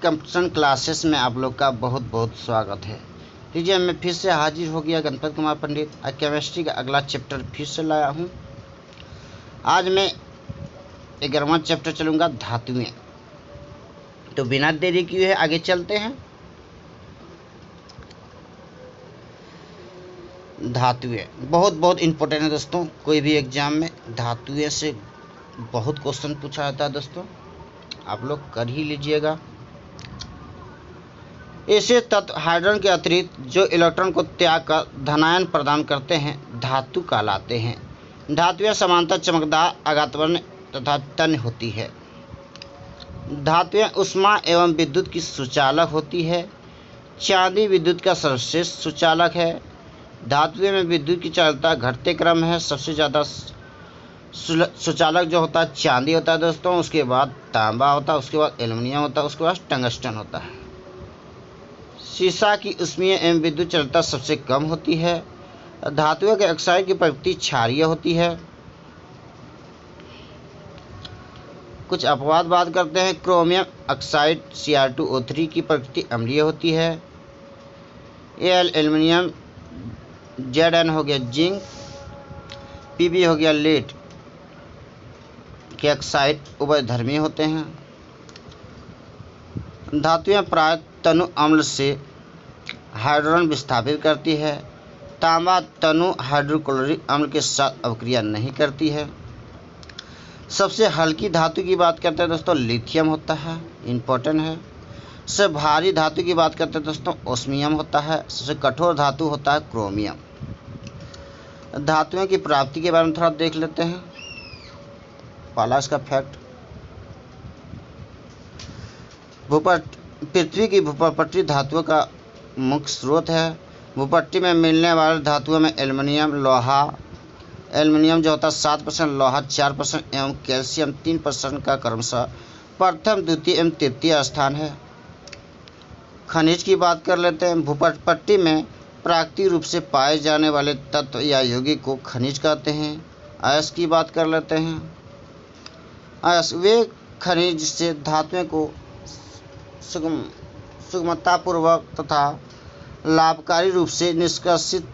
Computer classes में आप लोग का बहुत बहुत स्वागत है। लीजिए, मैं फिर से हाजिर हो गया गणपत कुमार पंडित। केमिस्ट्री का अगला चैप्टर फिर से लाया हूँ। आज मैं 11वां चैप्टर चलूँगा, धातुएं। तो बिना देरी किए आगे चलते हैं। धातुएं बहुत बहुत इम्पोर्टेंट है दोस्तों। कोई भी एग्जाम में धातुएं से बहुत क्वेश्चन पूछा जाता है दोस्तों, आप लोग कर ही लीजिएगा। ऐसे तत्व हाइड्रोजन के अतिरिक्त जो इलेक्ट्रॉन को त्याग कर धनायन प्रदान करते हैं धातु कहलाते हैं। धातुएं समानांतर, चमकदार, आघातवर्ण तथा तन्य होती है। धातुएं उष्मा एवं विद्युत की सुचालक होती है। चांदी विद्युत का सर्वश्रेष्ठ सुचालक है। धातुएं में विद्युत की चालकता घटते क्रम है। सबसे ज़्यादा सुचालक जो होता है चांदी होता है दोस्तों, उसके बाद तांबा होता है, उसके बाद एल्युमिनियम होता है, उसके बाद टंगस्टन होता है। सीसा की ऊष्मीय एवं विद्युत चालकता सबसे कम होती है। धातुओं के ऑक्साइड की प्रकृति क्षारीय होती है। कुछ अपवाद बात करते हैं। क्रोमियम ऑक्साइड Cr2O3 की प्रकृति अम्लीय होती है। Al एल्युमिनियम, Zn हो गया जिंक, Pb हो गया लेड के ऑक्साइड उभयधर्मी होते हैं। धातुएं प्राय तनु अम्ल से हाइड्रोजन विस्थापित करती है। तांबा तनु हाइड्रोक्लोरिक अम्ल के साथ अभिक्रिया नहीं करती है। सबसे हल्की धातु की बात करते हैं दोस्तों, लिथियम होता है, इम्पोर्टेंट है। सबसे भारी धातु की बात करते हैं दोस्तों, ओस्मियम होता है। सबसे कठोर धातु होता है क्रोमियम। धातुओं की प्राप्ति के बारे में थोड़ा देख लेते हैं। पहला इसका फैक्ट, पृथ्वी की भूपटरी धातुओं का मुख्य स्रोत है। भूपटरी में मिलने वाले धातुओं में एल्युमिनियम जो होता है 7%, लोहा 4% एवं कैल्शियम 3% का क्रमशः प्रथम, द्वितीय एवं तृतीय स्थान है। खनिज की बात कर लेते हैं। भूपटरी में प्राकृतिक रूप से पाए जाने वाले तत्व या यौगिक को खनिज कहते हैं। अयस्क की बात कर लेते हैं। अयस्क वे खनिज जिससे धातुओं को सुगमतापूर्वक तथा लाभकारी रूप से निष्कासित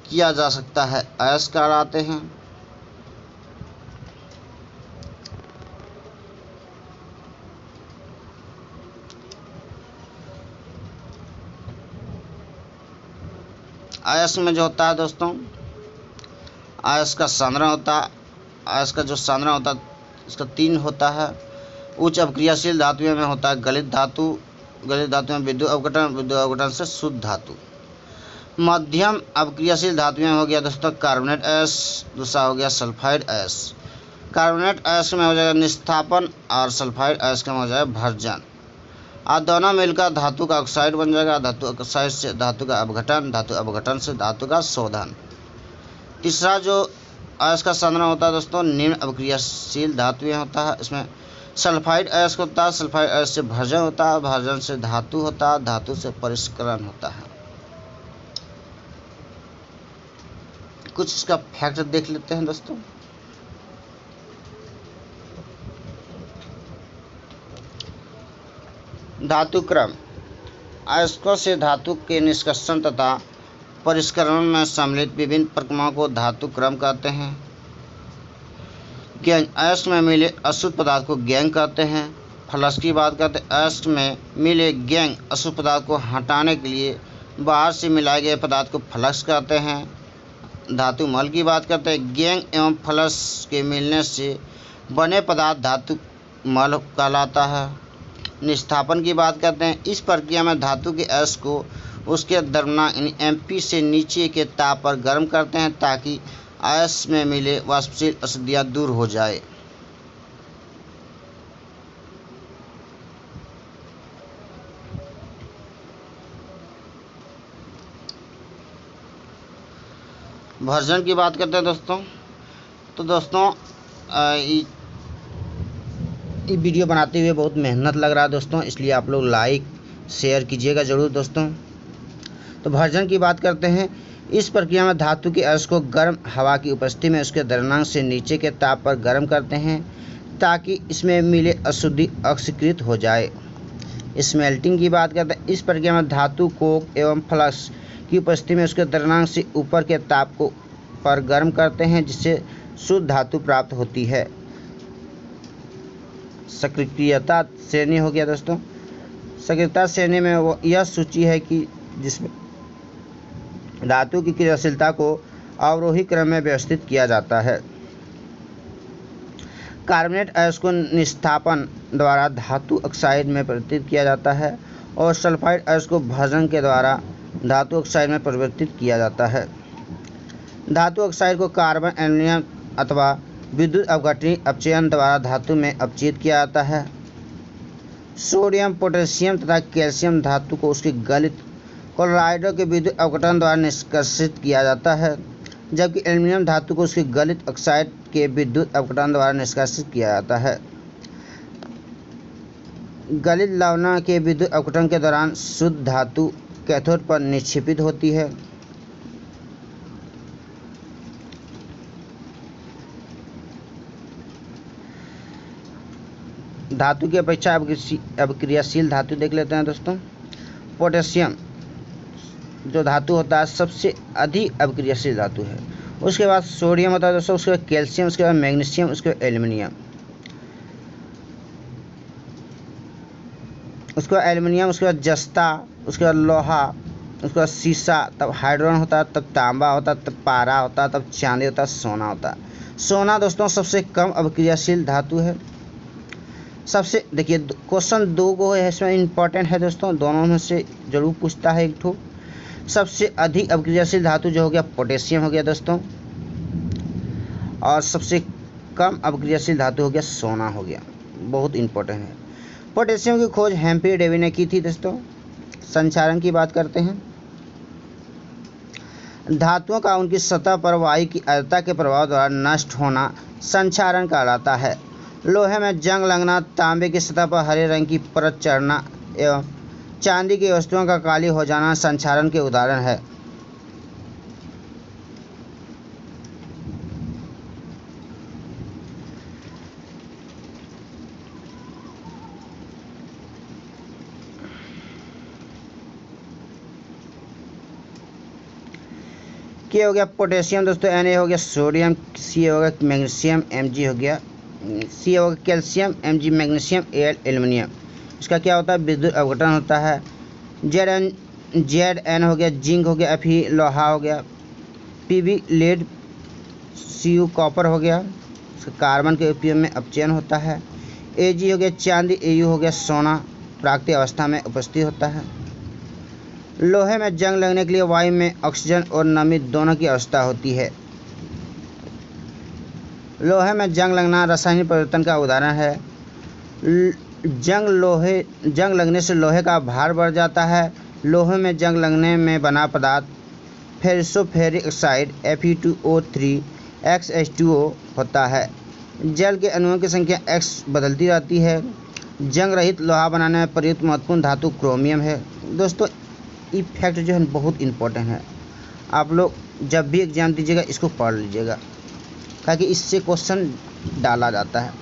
किया जा सकता है, अयस्क कहलाते हैं। अयस्क में जो होता है दोस्तों, अयस्क का सांद्रण होता है। अयस्क का जो सांद्रण होता है इसका 3 होता है। उच्च अपक्रियाशील धातुओं में होता है गलित धातु में विद्युत अवघटन से शुद्ध धातु। मध्यम अपक्रियाशील धातुएं हो गया दोस्तों कार्बोनेट अयस्क, दूसरा हो गया सल्फाइड अयस्क। कार्बोनेट अयस्क में हो जाएगा निस्थापन और सल्फाइड अयस्क में हो जाएगा भर्जन। और दोनों मिलकर धातु का ऑक्साइड बन जाएगा। धातु ऑक्साइड से धातु का अपघटन, धातु अपघटन से धातु का शोधन। तीसरा जो अयस्क का सांद्रण होता है दोस्तों निम्न अपक्रियाशील धातुएं होता है। इसमें सल्फाइड अयस्क होता है। सल्फाइड अयस्क से भर्जन होता है, भर्जन से धातु होता है, धातु से परिष्करण होता है। कुछ इसका फैक्ट देख लेते हैं दोस्तों। धातु क्रम, अयस्कों से धातु के निष्कर्षण तथा परिष्करण में सम्मिलित विभिन्न प्रक्रियाओं को धातु क्रम कहते हैं। गैंग, अयस्क में मिले अशुद्ध पदार्थ को गैंग कहते हैं। फ्लक्स की बात करते हैं। अयस्क में मिले गैंग अशुद्ध पदार्थ को हटाने के लिए बाहर से मिलाए गए पदार्थ को फ्लक्स कहते हैं। धातु मल की बात करते हैं। गैंग एवं फ्लक्स के मिलने से बने पदार्थ धातु मल कहलाता है। निस्थापन की बात करते हैं। इस प्रक्रिया में धातु के अयस्क को उसके द्रव्यमान MP से नीचे के ताप पर गर्म करते हैं ताकि अयस्क में मिले वाष्पशील अशुद्धियाँ दूर हो जाए। भर्जन की बात करते हैं दोस्तों। तो दोस्तों ये वीडियो बनाते हुए बहुत मेहनत लग रहा है दोस्तों, इसलिए आप लोग लाइक शेयर कीजिएगा ज़रूर दोस्तों। तो भर्जन की बात करते हैं। इस प्रक्रिया में धातु के अयस्क को गर्म हवा की उपस्थिति में उसके द्रव्यमान से नीचे के ताप पर गर्म करते हैं ताकि इसमें मिले अशुद्धि ऑक्सीकृत हो जाए। स्मेल्टिंग की बात करते हैं, इस प्रक्रिया में धातु कोक एवं फ्लक्स की उपस्थिति में उसके द्रव्यमान से ऊपर के ताप को पर गर्म करते हैं, जिससे शुद्ध धातु प्राप्त होती है। सक्रियता श्रेणी हो गया दोस्तों। सक्रियता श्रेणी में वो यह सूची है कि जिसमें धातु की क्रियाशीलता को अवरोही क्रम में व्यवस्थित किया जाता है। कार्बोनेट अयस्क को निस्तापन द्वारा धातु ऑक्साइड में परिवर्तित किया जाता है और सल्फाइड अयस्क को भंजन के द्वारा धातु ऑक्साइड में परिवर्तित किया जाता है। धातु ऑक्साइड को कार्बन, एल्युमिनियम अथवा विद्युत अपघटनी अपचयन द्वारा धातु में अपचित किया जाता है। सोडियम, पोटेशियम तथा कैल्शियम धातु को उसके गलित क्लोराइडों के विद्युत अपघटन द्वारा निष्कासित किया जाता है, जबकि एल्युमिनियम धातु को उसके गलित ऑक्साइड के विद्युत अपघटन द्वारा निष्कासित किया जाता है। गलित लवण के विद्युत अपघटन के दौरान शुद्ध धातु कैथोड पर निक्षेपित होती है। धातु की अपेक्षा अभिक्रियाशील धातु देख लेते हैं दोस्तों। पोटेशियम जो धातु होता है सबसे अधिक अभिक्रियाशील धातु है। उसके बाद सोडियम होता है दोस्तों, उसके बाद कैल्शियम, उसके बाद मैग्नीशियम, उसके बाद एल्युमिनियम, उसके बाद एल्युमिनियम, उसके बाद जस्ता, उसके बाद लोहा, उसके बाद सीसा, तब हाइड्रोजन होता है, तब तांबा होता है, तब पारा होता है, तब चांदी होता है, सोना होता है। सोना दोस्तों सबसे कम अभिक्रियाशील धातु है। सबसे देखिए क्वेश्चन दो गो है इसमें इम्पोर्टेंट है दोस्तों, दोनों में से जरूर पूछता है एक ठो। सबसे अधिक अभिक्रियाशील धातु जो हो गया पोटेशियम हो गया दोस्तों, और सबसे कम अभिक्रियाशील धातु हो गया सोना हो गया, बहुत इंपॉर्टेंट है। पोटेशियम की खोज हेम्फ्री डेवी ने की थी दोस्तों। संक्षारण की बात करते हैं। धातुओं का उनकी सतह पर वायु की आर्द्रता के प्रभाव द्वारा नष्ट होना संक्षारण कहलाता है। लोहे में जंग लगना, तांबे की सतह पर हरे रंग की परत चढ़ना एवं चांदी की वस्तुओं का काली हो जाना संक्षारण के उदाहरण है। के हो गया पोटेशियम दोस्तों, Na हो गया सोडियम, सी हो गया मैग्नीशियम, Mg हो गया, सी हो गया calcium, Mg magnesium, Al aluminium. इसका क्या होता है विद्युत अपघटन होता है। Zn हो गया जिंक हो गया, Fe लोहा हो गया, Pb लेड, Cu कॉपर हो गया, कार्बन के उपयोग में अपचयन होता है। Ag हो गया चांदी, Au हो गया सोना, प्राकृतिक अवस्था में उपस्थित होता है। लोहे में जंग लगने के लिए वायु में ऑक्सीजन और नमी दोनों की अवस्था होती है। लोहे में जंग लगना रासायनिक परिवर्तन का उदाहरण है। जंग लगने से लोहे का भार बढ़ जाता है। लोहे में जंग लगने में बना पदार्थ फेरिक ऑक्साइड Fe2O3 XH2O होता है। जल के अणुओं की संख्या X बदलती रहती है। जंग रहित लोहा बनाने में प्रयुक्त महत्वपूर्ण धातु क्रोमियम है। दोस्तों ये फैक्ट जो है बहुत इंपॉर्टेंट है, आप लोग जब भी एग्जाम दीजिएगा इसको पढ़ लीजिएगा, ताकि इससे क्वेश्चन डाला जाता है।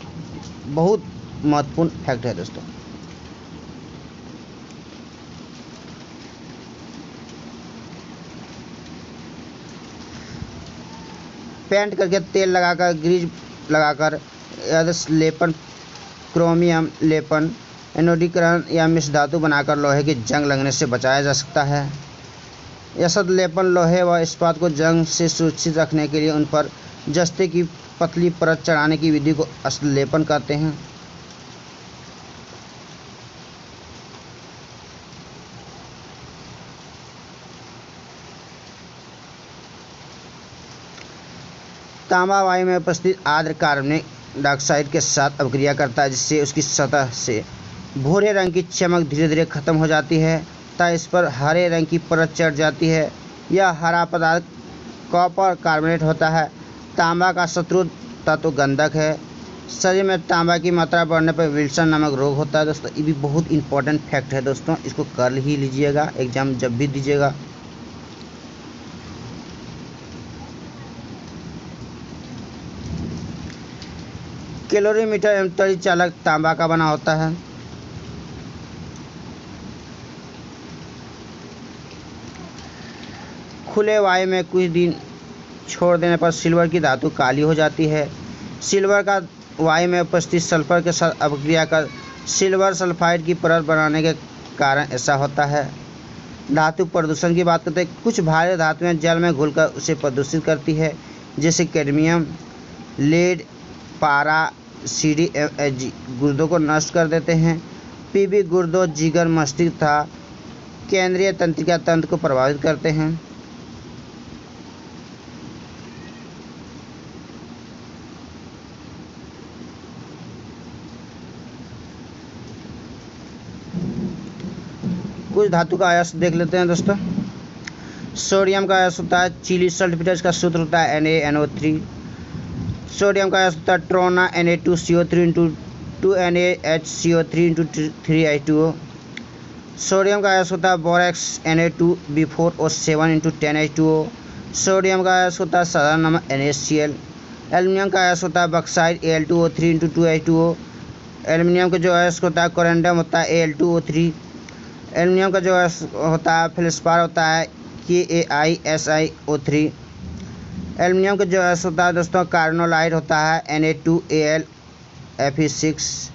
बहुत महत्वपूर्ण फैक्ट है दोस्तों। पेंट करके तेल लगाकर, ग्रीज लगाकर, लेपन, क्रोमियम लेपन, एनोडीकरण या मिश्र धातु बनाकर लोहे की जंग लगने से बचाया जा सकता है। यह सब लेपन लोहे व इस्पात को जंग से सुरक्षित रखने के लिए उन पर जस्ते की पतली परत चढ़ाने की विधि को असलेपन कहते हैं। तांबा वायु में उपस्थित आर्द्र कार्बनिक डाइऑक्साइड के साथ अभिक्रिया करता है, जिससे उसकी सतह से भूरे रंग की चमक धीरे धीरे खत्म हो जाती है तथा इस पर हरे रंग की परत चढ़ जाती है। यह हरा पदार्थ कॉपर कार्बोनेट होता है। तांबा का शत्रु तत्व गंधक है। शरीर में तांबा की मात्रा बढ़ने पर विल्सन नामक रोग होता है। दोस्तों ये भी बहुत इंपॉर्टेंट फैक्ट है दोस्तों, इसको कर ही लीजिएगा एग्जाम जब भी दीजिएगा। कैलोरीमीटर एवं तड़ी चालक तांबा का बना होता है। खुले वायु में कुछ दिन छोड़ देने पर सिल्वर की धातु काली हो जाती है। सिल्वर का वायु में उपस्थित सल्फर के साथ अपक्रिया कर सिल्वर सल्फाइड की परत बनाने के कारण ऐसा होता है। धातु प्रदूषण की बात करते हैं। कुछ भारी धातुएं जल में घुलकर उसे प्रदूषित करती है, जैसे कैडमियम, लेड, पारा, CdFg गुर्दों को नष्ट कर देते हैं। Pb गुर्दों, जिगर, मस्तिष्क तथा केंद्रीय तंत्रिका तंत्र को प्रभावित करते हैं। कुछ धातु का अयस्क देख लेते हैं दोस्तों। सोडियम का अयस्क होता है चिली सल्फेट, का सूत्र होता है NaNO3। सोडियम का अयस्क होता है trona Na2CO3 × 2NaHCO3 × 3H2O। Sodium का अयस्क होता है बोरेक्स Na2B4O7 × 10H2O। सोडियम का अयस्क होता है साधारण नमक NaCl। एल्युमिनियम का अयस्क होता है बक्साइड Al2O3 × 2H2O। एल्युमिनियम का जो अयस्क होता है कोरेंडम होता है Al2O3। एल्युमिनियम का जो अयस्क होता है फेल्सपार होता है KAiSiO3। एल्युमिनियम का जो अयस्क होता है दोस्तों कार्नोलाइड होता है Na2Al Fe6।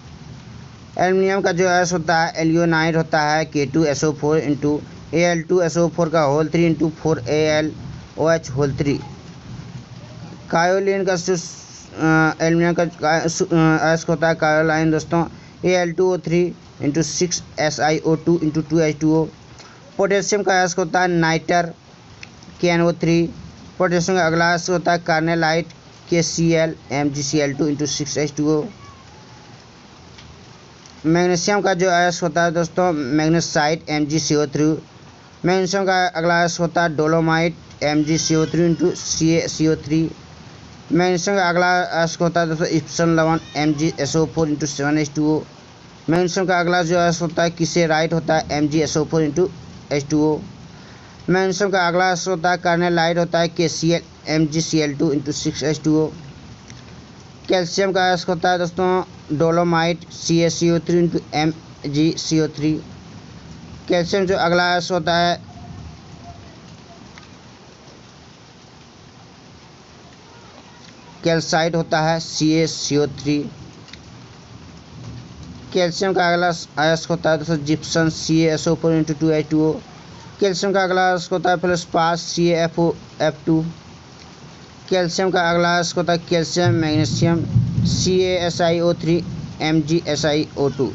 एल्युमिनियम का जो अयस्क होता है एल्यूनाइड होता है K2SO4 × Al2SO4 का होल 3 × 4AlOH होल 3। कायोलिन का एल्युमिनियम का अयस्क होता है कायोलाइन दोस्तों Al2O3 × 6SiO2 × 2H2O। पोटेशियम का अयस्क होता है नाइटर KNO3। पोटेशियम का अगला अयस्क होता है carnallite KCl MgCl2 × 6H2O। Magnesium का जो अयस्क होता है दोस्तों मैग्नेसाइट MgCO3। मैग्नीशियम का अगला अयस्क होता है डोलोमाइट MgCO3 × CaCO3। मैग्नीशियम का अगला अयस्क होता है दोस्तों इप्सम लवण MgSO4 × 7H2O। मैग्नीशियम का अगला जो अयस्क होता है किसेराइट होता है MgSO4 × H2O। मैग्नीशियम का अगला अयस्क होता है कार्नेलाइट होता है KCl MgCl2 × 6H2O। कैल्शियम का अयस्क होता है दोस्तों डोलोमाइट CaCO3 × MgCO3। कैल्शियम जो अगला अयस्क होता है कैल्साइट होता है CaCO3। कैल्शियम का अगला अयस्क होता है दोस्तों जिप्सम CaSO4 × 2H2O। कैल्शियम का अगला अयस्क होता है फेल्सपार CaFO2। कैल्शियम का अगला अयस्क होता है calcium magnesium CaSiO3 MgSiO2।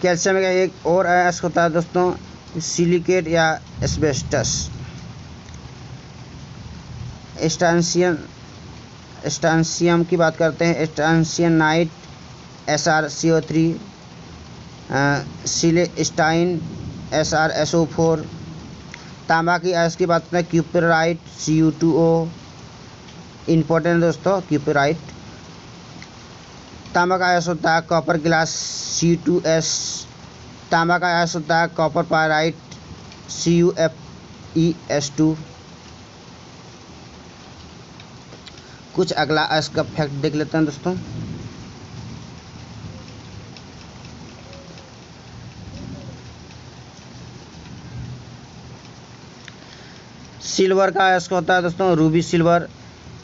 Calcium का एक और अयस्क होता है दोस्तों सिलिकेट या एस्बेस्टस। स्ट्रांसियम की बात करते हैं स्ट्रांसियनाइट SrCO3। सिलेस्टाइन SrSO4। तांबा की अयस्क की बात करते हैं क्यूपराइट Cu2O। इम्पोर्टेंट दोस्तों क्यूपराइट। तांबा का अयस्क होता है कॉपर ग्लास C2S। तांबा का अयस्क होता है कॉपर पायराइट CuFeS2। कुछ अगला अयस्क का फैक्ट देख लेते हैं दोस्तों। सिल्वर का अयस्क होता है दोस्तों रूबी सिल्वर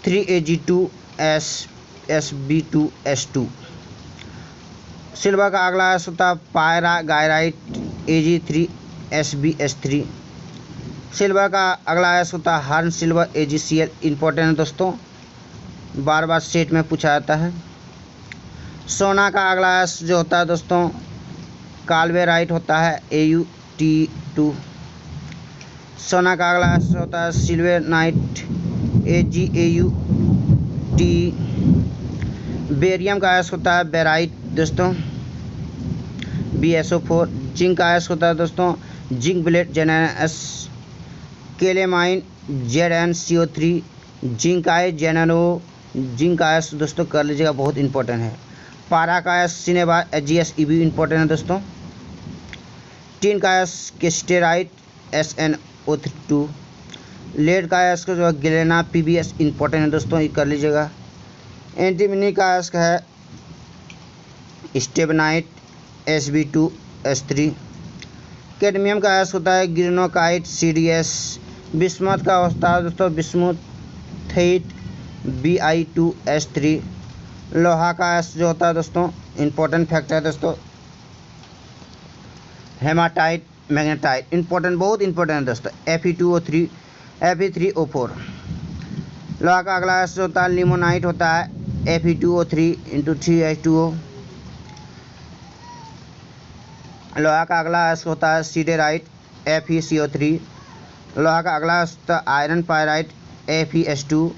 3Ag2SSB2S2। सिल्वर का अगला अयस्क होता है पायरा गायराइट Ag3SbS3। सिल्वर का अगला अयस्क होता है हर्न सिल्वर AgCl। इम्पोर्टेंट है दोस्तों, बार बार सेट में पूछा जाता है। सोना का अगला अयस्क जो होता है दोस्तों काल्वेराइट होता है AuT2। सोना का अगला अयस्क होता है सिल्वेनाइट AgAuT। बेरियम का अयस्क होता है बेराइट दोस्तों BSO4। जिंक का अयस्क होता है दोस्तों zinc blende JnS। Calamine ZnCO3। जिंकाई जेनानो। जिंक का अयस्क दोस्तों कर लीजिएगा, बहुत इंपॉर्टेंट है। पारा का अयस्क सिनेबार GsEb इंपॉर्टेंट है दोस्तों। टिन का अयस्क केस्टेराइट SnO2। लेड का अयस्क जो है गिलेना PbS इंपॉर्टेंट है दोस्तों, ये कर लीजिएगा। एंटीमनी का अयस्क है स्टेबनाइट Sb2S3। कैडमियम का अयस्क होता है ग्रेनोकाइट CdS। बिस्मथ का होता है दोस्तों बिस्मुथेट Bi2S3। लोहा का अयस्क जो होता है दोस्तों इंपॉर्टेंट फैक्टर है दोस्तों हेमाटाइट मैग्नेटाइट, इंपॉर्टेंट बहुत इंपॉर्टेंट है दोस्तों Fe3O4। लोहा का अगला अयस्क होता है लिमोनाइट होता है Fe2O3 × 3H2O। लोहा का अगला अयस्क होता है सीडेराइट FeCO3। लोहा का अगला अयस्क होता है आयरन पायराइट FeS2।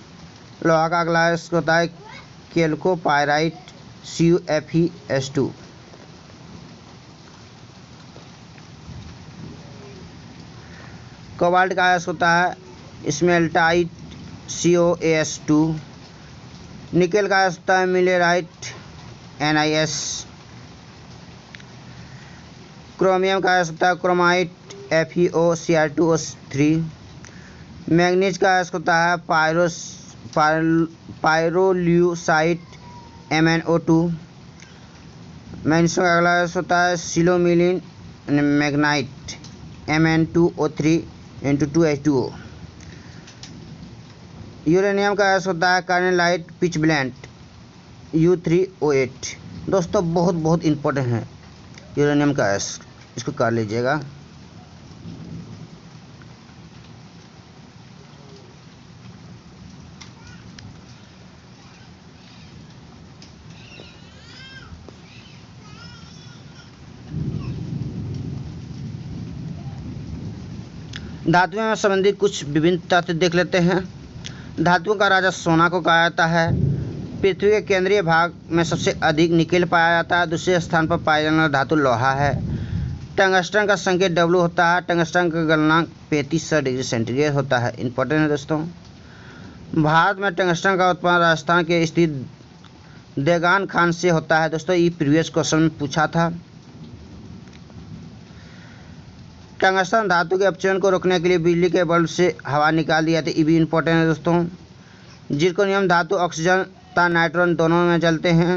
लोहा का अगला अयस्क होता है कैल्कोपायराइट CuFeS2। कोबाल्ट का अयस्क होता है स्मेल्टाइट CoAs2। निकेल का अयस्क होता है मिलेराइट NiS। क्रोमियम का अयस्क होता है क्रोमाइट FeOCr2O3। मैग्नीज का अयस्क होता है पायरोल्यूसाइट MnO2। मैग्नीशियम का अगला अयस्क होता है सिलोमिलिन मैग्नाइट Mn2O3 × 2H2O। यूरेनियम का अयस्क होता है कार्नेलाइट पिचब्लेंट U3O8। दोस्तों बहुत इंपॉर्टेंट है यूरेनियम का अयस्क, इसको कर लीजिएगा। धातुओं में संबंधित कुछ विभिन्न तथ्य देख लेते हैं। धातुओं का राजा सोना को कहा जाता है। पृथ्वी के केंद्रीय भाग में सबसे अधिक निकेल पाया जाता है। दूसरे स्थान पर पाया जाने वाला धातु लोहा है। टंगस्टन का संकेत W होता है। टंगस्टन का गलनांक 3500 डिग्री सेंटीग्रेड होता है, इंपॉर्टेंट है दोस्तों। भारत में टंगस्टन का उत्पादन राजस्थान के स्थित देगान खान से होता है दोस्तों, ये प्रीवियस क्वेश्चन में पूछा था। टंगस्टन धातु के अपचयन को रोकने के लिए बिजली के बल्ब से हवा निकाल दी जाती है, ये भी इंपॉर्टेंट है दोस्तों। जिरकोनियम धातु ऑक्सीजन तथा नाइट्रोजन दोनों में जलते हैं।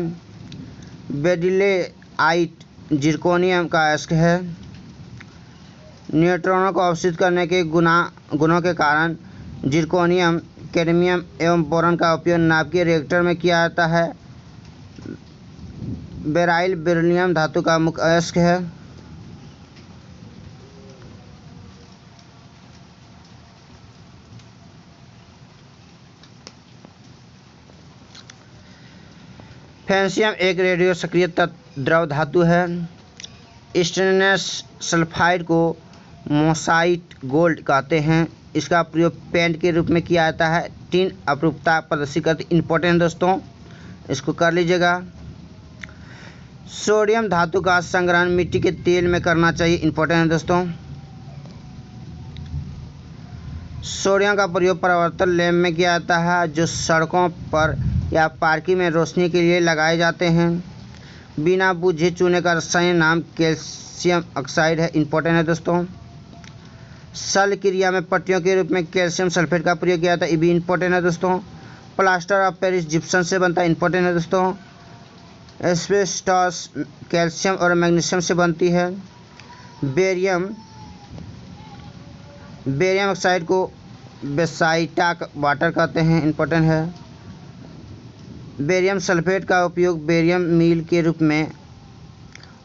बेडिलेआइट जिरकोनियम का अयस्क है। न्यूट्रॉनों को अवशोषित करने के गुणों के कारण जिरकोनियम, कैडमियम एवं बोरॉन का उपयोग नाभिकीय रिएक्टर में किया जाता है। बेराइल बेरिलियम धातु का मुख्य अयस्क है। फ्रेंशियम एक रेडियो सक्रिय द्रव धातु है। स्टेनलेस सल्फाइड को मोसाइट गोल्ड कहते हैं। इसका प्रयोग पेंट के रूप में किया जाता है। टिन अपरूपता प्रदर्शित करती, इंपॉर्टेंट दोस्तों, इसको कर लीजिएगा। सोडियम धातु का संग्रहण मिट्टी के तेल में करना चाहिए, इंपॉर्टेंट है दोस्तों। सोडियम का प्रयोग परावर्तन लैंप में किया जाता है, जो सड़कों पर या पार्किंग में रोशनी के लिए लगाए जाते हैं। बिना बुझे चूने का रसायन नाम कैल्शियम ऑक्साइड है, इंपॉर्टेंट है दोस्तों। शल्य क्रिया में पट्टियों के रूप में कैल्शियम सल्फेट का प्रयोग किया जाता है, ये भी इंपॉर्टेंट है दोस्तों। प्लास्टर ऑफ पेरिस जिप्सम से बनता है, इंपॉर्टेंट है दोस्तों। एस्बेस्टॉस कैल्शियम और मैग्नीशियम से बनती है। बेरियम ऑक्साइड को बेसाइटा वाटर कहते हैं, इंपॉर्टेंट है। बेरियम सल्फेट का उपयोग बेरियम मील के रूप में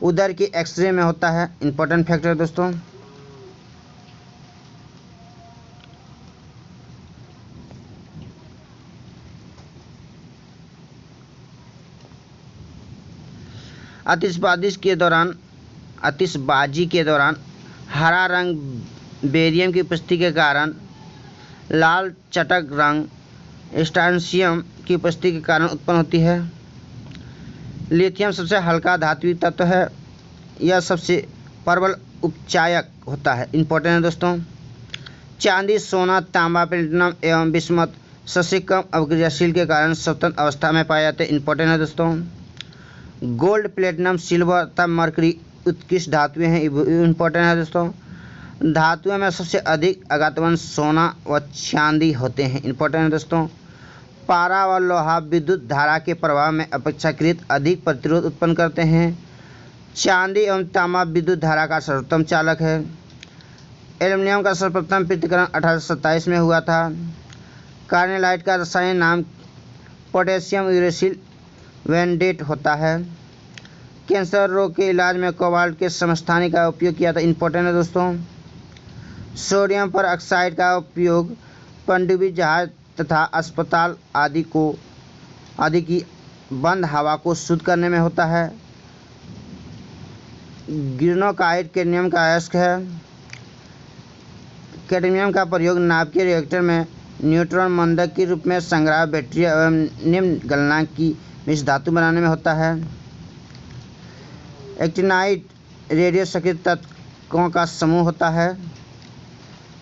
उदर के एक्सरे में होता है, इंपॉर्टेंट फैक्टर है दोस्तों। आतिशबाजी के दौरान हरा रंग बेरियम की उपस्थिति के कारण, लाल चटक रंग स्ट्रांशियम की उपस्थिति के कारण उत्पन्न होती है। लिथियम सबसे हल्का धात्विक तत्व है। यह सबसे प्रबल उपचायक होता है, इंपॉर्टेंट है दोस्तों। चांदी, सोना, तांबा, प्लेटिनम एवं बिस्मथ सबसे कम अवक्रियाशील के कारण स्वतंत्र अवस्था में पाए जाते हैं, इंपॉर्टेंट है दोस्तों। गोल्ड, प्लेटिनम, सिल्वर तथा मरकरी उत्कृष्ट धातुएं हैं, इंपॉर्टेंट है दोस्तों। धातुओं में सबसे अधिक आघातवन सोना व चांदी होते हैं। इंपॉर्टेंट है दोस्तों। पारा व लोहा विद्युत धारा के प्रभाव में अपेक्षाकृत अधिक प्रतिरोध उत्पन्न करते हैं। चांदी एवं तांबा विद्युत धारा का सर्वोत्तम चालक है। एल्युमिनियम का सर्वप्रथम पृथक्करण 1827 में हुआ था। कार्नेलाइट का रासायनिक नाम पोटेशियम यूरेसिल वेनेडेट होता है। कैंसर रोग के इलाज में कोबाल्ट के समस्थानिक का उपयोग किया था। इंपॉर्टेंट है दोस्तों। सोडियम पर ऑक्साइड का उपयोग पनडुब्बी जहाज तथा अस्पताल आदि की बंद हवा को शुद्ध करने में होता है। ग्रेफाइट कैडमियम का अयस्क है। कैडमियम का प्रयोग नाभिकीय रिएक्टर में न्यूट्रॉन मंदक के रूप में संग्रह बैटरी एवं निम्न गलनांक की मिश्र धातु बनाने में होता है। एक्टिनाइट रेडियो सक्रिय तत्वों का समूह होता है।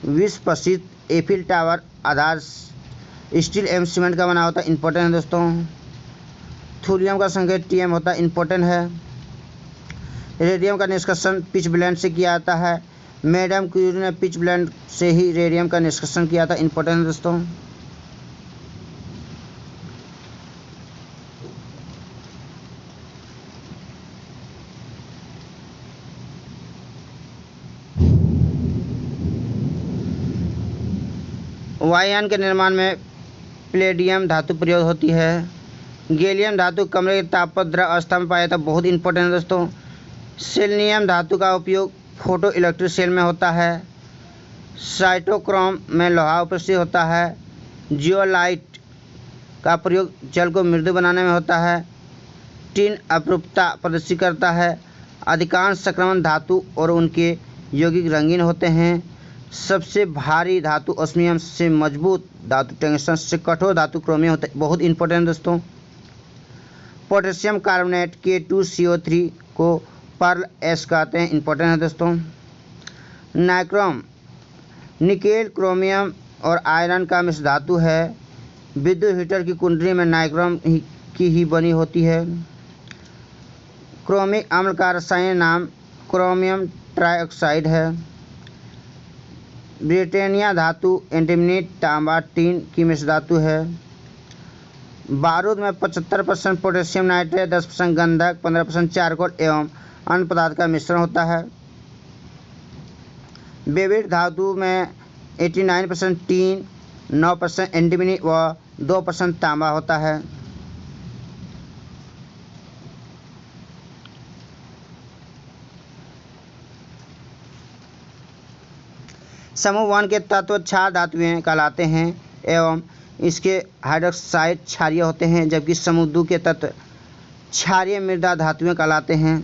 विश्व प्रसिद्ध एफिल टावर आधार स्टील एवं सीमेंट का बना होता है। इंपॉर्टेंट है दोस्तों। थूरियम का संकेत Tm होता है। इंपॉर्टेंट है। रेडियम का निष्कर्षण पिच ब्लेंड से किया जाता है। मैडम क्यूरी ने पिच ब्लेंड से ही रेडियम का निष्कर्षण किया था। इंपॉर्टेंट है दोस्तों। वायुयान के निर्माण में पैलेडियम धातु प्रयोग होती है। गैलियम धातु कमरे के ताप पर द्रव अवस्था में पाया जाता है। बहुत इंपॉर्टेंट है दोस्तों। सेलेनियम धातु का उपयोग फोटो इलेक्ट्रिक सेल में होता है। साइटोक्रोम में लोहा उपस्थित होता है। जियोलाइट का प्रयोग जल को मृदु बनाने में होता है। टिन अपरूपता प्रदर्शित करता है। अधिकांश संक्रमण धातु और उनके यौगिक रंगीन होते हैं। सबसे भारी धातु ऑस्मियम से मजबूत धातु टंगस्टन से कठोर धातु क्रोमियम होता है। बहुत इंपॉर्टेंट दोस्तों। पोटेशियम कार्बोनेट K2CO3 को पर्ल एस कहते हैं। इंपॉर्टेंट है दोस्तों। नाइक्रोम निकेल क्रोमियम और आयरन का मिश्र धातु है। विद्युत हीटर की कुंडली में नाइक्रोम की ही बनी होती है। क्रोमिक अम्ल का रासायनिक नाम क्रोमियम ट्राइऑक्साइड है। ब्रिटेनिया धातु एंटीमनी तांबा टीन की मिश्र धातु है। बारूद में 75% पोटेशियम नाइट्रेट, 10% गंधक, 15% चारकोल एवं अन्य पदार्थ का मिश्रण होता है। बेविट धातु में 89% टीन, 9% एंटीमनी व 2% तांबा होता है। समूह 1 के तत्व क्षार धातुएं कहलाते हैं एवं इसके हाइड्रोक्साइड क्षारीय होते हैं, जबकि समूह 2 के तत्व क्षारीय मृदा धातुएं कहलाते हैं।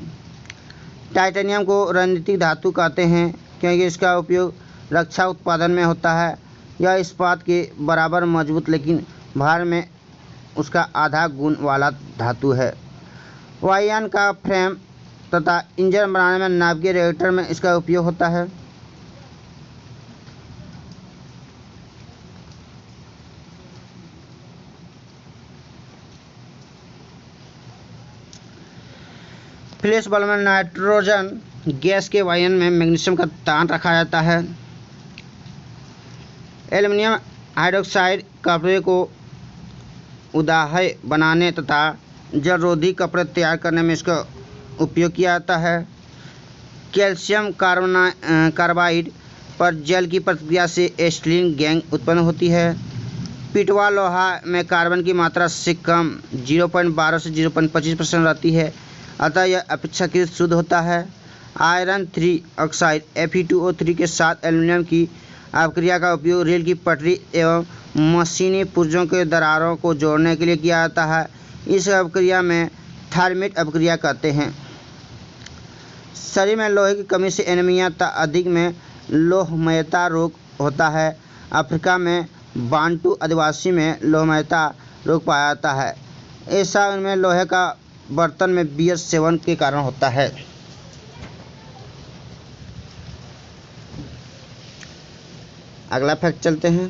टाइटेनियम को रणनीतिक धातु कहते हैं क्योंकि इसका उपयोग रक्षा उत्पादन में होता है। यह इस्पात के बराबर मजबूत लेकिन भार में उसका आधा गुण वाला धातु है। वायुयान का फ्रेम तथा इंजन बनाने में नाभिकीय रिएक्टर में इसका उपयोग होता है। फ्लैश बल्ब में नाइट्रोजन गैस के वायुयान में मैग्नीशियम का तान रखा जाता है। एल्युमिनियम हाइड्रोक्साइड कपड़े को उदाह्य बनाने तथा जलरोधी कपड़े तैयार करने में इसका उपयोग किया जाता है। कैल्शियम कार्बाइड पर जल की प्रतिक्रिया से एसिटिलीन गैंग उत्पन्न होती है। पिटवा लोहा में कार्बन की मात्रा से कम 0.12 से 0.25% रहती है, अतः यह अपेक्षाकृत शुद्ध होता है। आयरन 3 ऑक्साइड Fe2O3 के साथ एल्युमिनियम की अपक्रिया का उपयोग रेल की पटरी एवं मशीनी पुर्जों के दरारों को जोड़ने के लिए किया जाता है। इस अपक्रिया में थर्मिट अपक्रिया कहते हैं। शरीर में लोहे की कमी से एनीमिया तथा अधिक में लोहमयता रोग होता है। अफ्रीका में बांटू आदिवासी में लोहमयता रोग पाया जाता है। ऐसा उनमें लोहे का बर्तन में बियर सेवन के कारण होता है। अगला फैक्ट चलते हैं।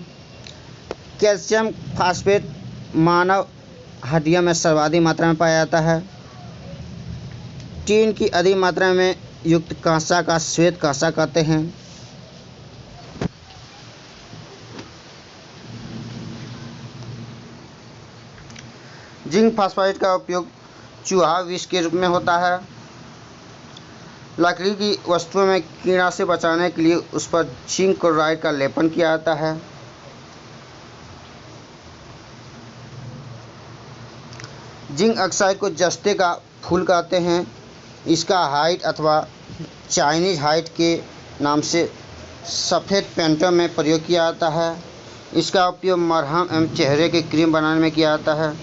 कैल्शियम फास्फेट मानव हड्डियों में सर्वाधिक मात्रा में पाया जाता है। टीन की अधिक मात्रा में युक्त कांसा का श्वेत कांसा कहते हैं। जिंक फास्फाइड का उपयोग चूहा विष के रूप में होता है। लकड़ी की वस्तुओं में कीड़ा से बचाने के लिए उस पर जिंक क्लोराइड का लेपन किया जाता है। जिंक ऑक्साइड को जस्ते का फूल कहते हैं। इसका हाइट अथवा चाइनीज हाइट के नाम से सफ़ेद पेंटों में प्रयोग किया जाता है। इसका उपयोग मरहम एवं चेहरे की क्रीम बनाने में किया जाता है।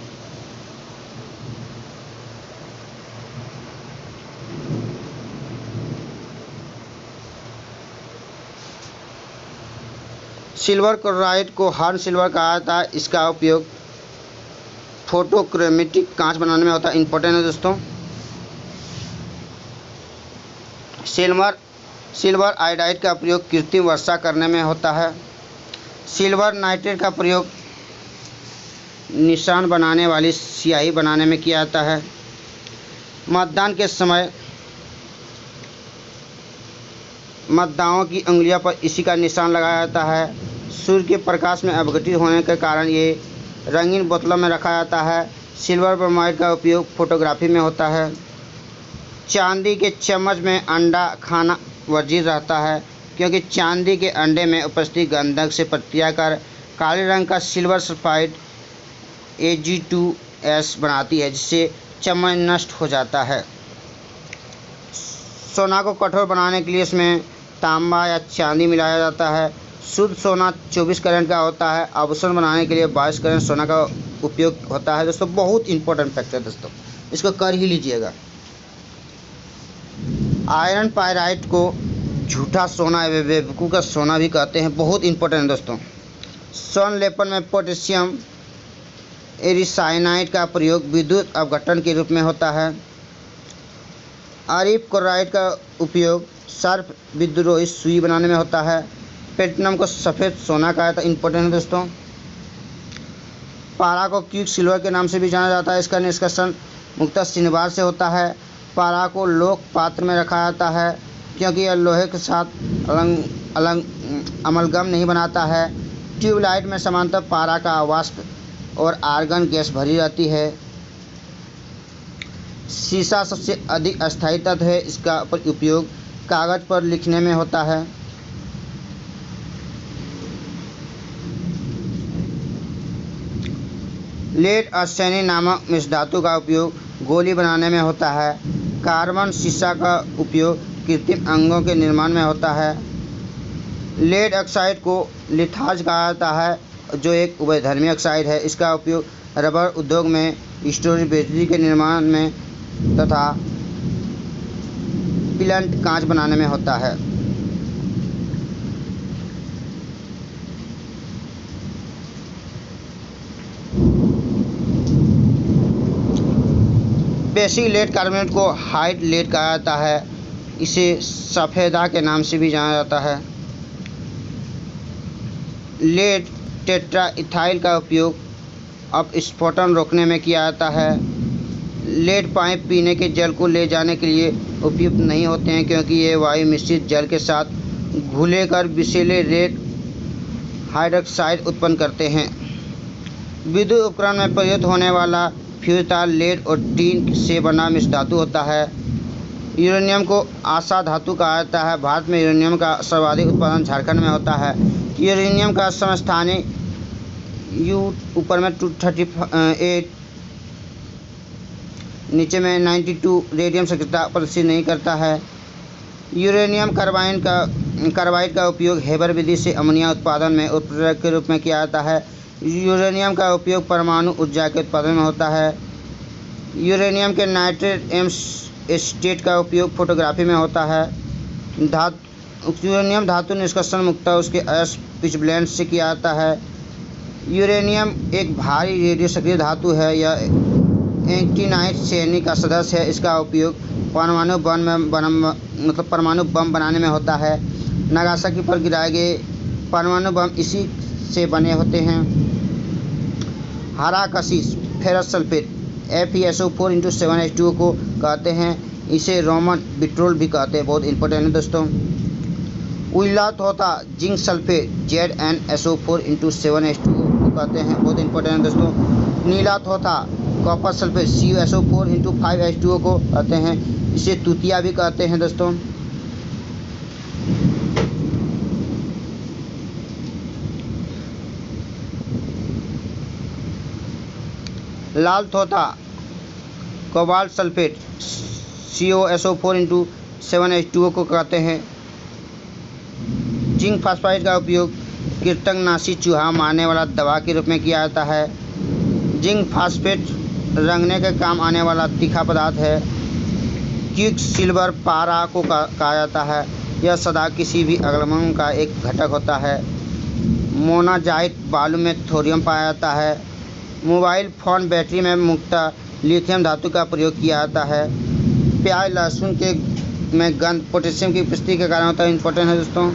सिल्वर क्लोराइड को हर्न सिल्वर कहा जाता है। इसका उपयोग फोटोक्रोमेटिक कांच बनाने में होता है। इंपॉर्टेंट है दोस्तों। सिल्वर आयोडाइड का प्रयोग कृत्रिम वर्षा करने में होता है। सिल्वर नाइट्रेट का प्रयोग निशान बनाने वाली स्याही बनाने में किया जाता है। मतदान के समय मतदाताओं की उंगलियों पर इसी का निशान लगाया जाता है। सूर्य के प्रकाश में अपघटित होने के कारण ये रंगीन बोतलों में रखा जाता है। सिल्वर ब्रोमाइड का उपयोग फोटोग्राफी में होता है। चांदी के चम्मच में अंडा खाना वर्जित रहता है, क्योंकि चांदी के अंडे में उपस्थित गंधक से प्रतिक्रिया कर काले रंग का सिल्वर सल्फाइड Ag2S बनाती है, जिससे चम्मच नष्ट हो जाता है। सोना को कठोर बनाने के लिए इसमें तांबा या चांदी मिलाया जाता है। शुद्ध सोना 24 कैरेट का होता है। आभूषण बनाने के लिए 22 कैरेट सोना का उपयोग होता है। दोस्तों बहुत इंपॉर्टेंट फैक्ट है दोस्तों, इसको कर ही लीजिएगा। आयरन पायराइट को झूठा सोना या बेवकूफ़ का सोना भी कहते हैं। बहुत इंपॉर्टेंट है दोस्तों। स्वर्ण लेपन में पोटेशियम एरिसाइनाइड का प्रयोग विद्युत अपघटन के रूप में होता है। आरिफ क्लोराइड का उपयोग सर्प विद्रोही सुई बनाने में होता है। प्लेटिनम को सफ़ेद सोना कहा जाता है। इंपॉर्टेंट है दोस्तों। पारा को क्विक सिल्वर के नाम से भी जाना जाता है। इसका निष्कर्षण मुक्तः सिनबार से होता है। पारा को लोक पात्र में रखा जाता है, क्योंकि यह लोहे के साथ अमलगम नहीं बनाता है। ट्यूबलाइट में समांतर पारा का वाष्प और आर्गन गैस भरी रहती है। सीसा सबसे अधिक अस्थायी तत्व है। इसका उपयोग कागज पर लिखने में होता है। लेड आर्सेनिक नामक मिश्र धातु का उपयोग गोली बनाने में होता है। कार्बन शीशा का उपयोग कृत्रिम अंगों के निर्माण में होता है। लेड ऑक्साइड को लिथाज कहा जाता है, जो एक उभयधर्मी ऑक्साइड है। इसका उपयोग रबर उद्योग में, स्टोरेज बिजली के निर्माण में तथा पिलंट कांच बनाने में होता है। बेसिक लेड कार्बोनेट को हाइड लेड कहा जाता है। इसे सफ़ेदा के नाम से भी जाना जाता है। लेड टेट्रा इथाइल का उपयोग अपस्फोटन रोकने में किया जाता है। लेड पाइप पीने के जल को ले जाने के लिए उपयुक्त नहीं होते हैं, क्योंकि ये वायु मिश्रित जल के साथ घुलेकर विषैले लेड हाइड्रोक्साइड उत्पन्न करते हैं। विद्युत उपकरण में प्रयुक्त होने वाला फ्यूज तार लेड और टीन से बना मिश्र धातु होता है। यूरेनियम को आशा धातु कहा जाता है। भारत में यूरेनियम का सर्वाधिक उत्पादन झारखंड में होता है। यूरेनियम का समस्थानिक यू ऊपर में 238, नीचे में 92 रेडियम सक्रियता प्रदर्शित नहीं करता है। यूरेनियम कार्बाइड का उपयोग हेबर विधि से अमोनिया उत्पादन में उत्प्रेरक के रूप में किया जाता है। यूरेनियम का उपयोग परमाणु ऊर्जा के उत्पादन में होता है। यूरेनियम के नाइट्रेट एवं एसीटेट का उपयोग फोटोग्राफी में होता है। यूरेनियम धातु निष्कर्षण मुक्तः उसके अयस्क पिचब्लेंड से किया जाता है। यूरेनियम एक भारी रेडियो सक्रिय धातु है। यह एक्टिनाइट श्रेणी का सदस्य है। इसका उपयोग परमाणु बम बनाने में होता है। नागासाकी पर गिराए गए परमाणु बम इसी से बने होते हैं। हरा कशिश फेरस सल्फेट FeSO4 को कहते हैं। इसे रोमन बिट्रोल भी कहते हैं। बहुत इंपॉर्टेंट है दोस्तों। उजला तोता जिंक सल्फेट ZnSO4 को कहते हैं। बहुत इंपॉर्टेंट है दोस्तों। नीला तोता कॉपर सल्फेट CuSO4 × 5H2O को कहते हैं। इसे तूतिया भी कहते हैं दोस्तों। लाल तोता कोबाल्ट सल्फेट CuSO4 × 7H2O को कहते हैं। जिंक फास्फाइड का उपयोग कृंतकनाशी चूहा मारने वाला दवा के रूप में किया जाता है। जिंक फास्फेट रंगने के काम आने वाला तीखा पदार्थ है। क्विकसिल्वर पारा को कहा जाता है। यह सदा किसी भी अग्निशमन का एक घटक होता है। मोनाजाइट बालू में थोरियम पाया जाता है। मोबाइल फ़ोन बैटरी में मुख्यतः लिथियम धातु का प्रयोग किया जाता है। प्याज लहसुन के में गंध पोटेशियम की उपस्थिति के कारण होता है। इम्पोर्टेंट है दोस्तों।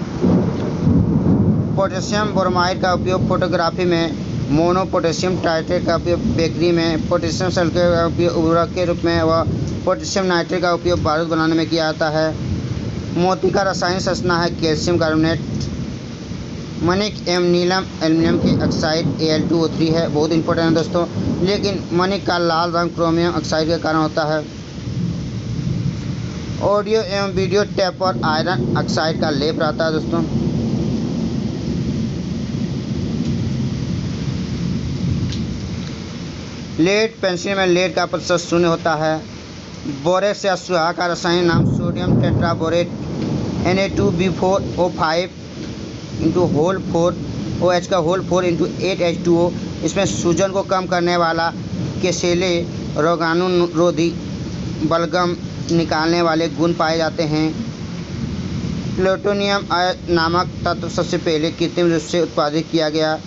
पोटेशियम ब्रोमाइड का उपयोग फोटोग्राफी में, मोनो पोटेशियम टाइट्रेट का उपयोग बेकरी में, पोटेशियम सल्फेट का उपयोग उर्वरक के रूप में व पोटेशियम नाइट्रेट का उपयोग बारूद बनाने में किया जाता है। मोती का रासायनिक संरचना है कैल्शियम कार्बोनेट। मणिक एवं नीलम एल्युमिनियम की ऑक्साइड Al2O3 है। बहुत इंपॉर्टेंट है दोस्तों। लेकिन मणिक का लाल रंग क्रोमियम ऑक्साइड के कारण होता है। ऑडियो एवं वीडियो टेप पर आयरन ऑक्साइड का लेप रहता है दोस्तों। लेड पेंसिल में लेड का प्रतिशत 0 होता है। बोरेक्स या सुहा का रासायनिक नाम sodium tetraborate Na2B4O5 × whole 4 OH का होल 4 × 8H2O। इसमें सूजन को कम करने वाला, केसेले, रोगाणुरोधी, बलगम निकालने वाले गुण पाए जाते हैं। प्लूटोनियम नामक तत्व सबसे पहले कृत्रिम रूप से उत्पादित किया गया।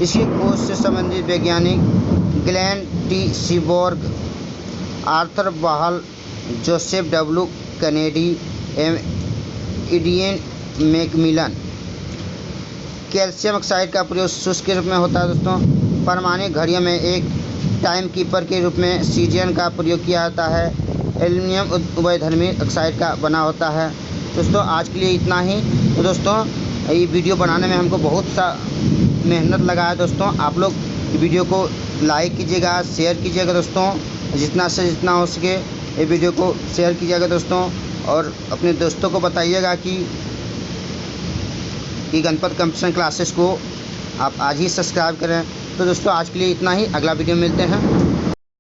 इसकी खोज से संबंधित वैज्ञानिक Glenn T Seaborg, Arthur Wahl, Joseph W Kennedy एवं इडियन मैकमिलन। कैल्शियम ऑक्साइड का प्रयोग शुष्क के रूप में होता है दोस्तों। परमाणु घड़ियों में एक टाइम कीपर के रूप में सीजियन का प्रयोग किया जाता है। एल्युमिनियम उभयधर्मी ऑक्साइड का बना होता है। दोस्तों आज के लिए इतना ही। तो दोस्तों ये वीडियो बनाने में हमको बहुत सा मेहनत लगा है दोस्तों। आप लोग वीडियो को लाइक कीजिएगा, शेयर कीजिएगा दोस्तों। जितना से जितना हो सके ये वीडियो को शेयर कीजिएगा दोस्तों। और अपने दोस्तों को बताइएगा कि गणपत कंप्यूटर क्लासेस को आप आज ही सब्सक्राइब करें। तो दोस्तों आज के लिए इतना ही। अगला वीडियो में मिलते हैं।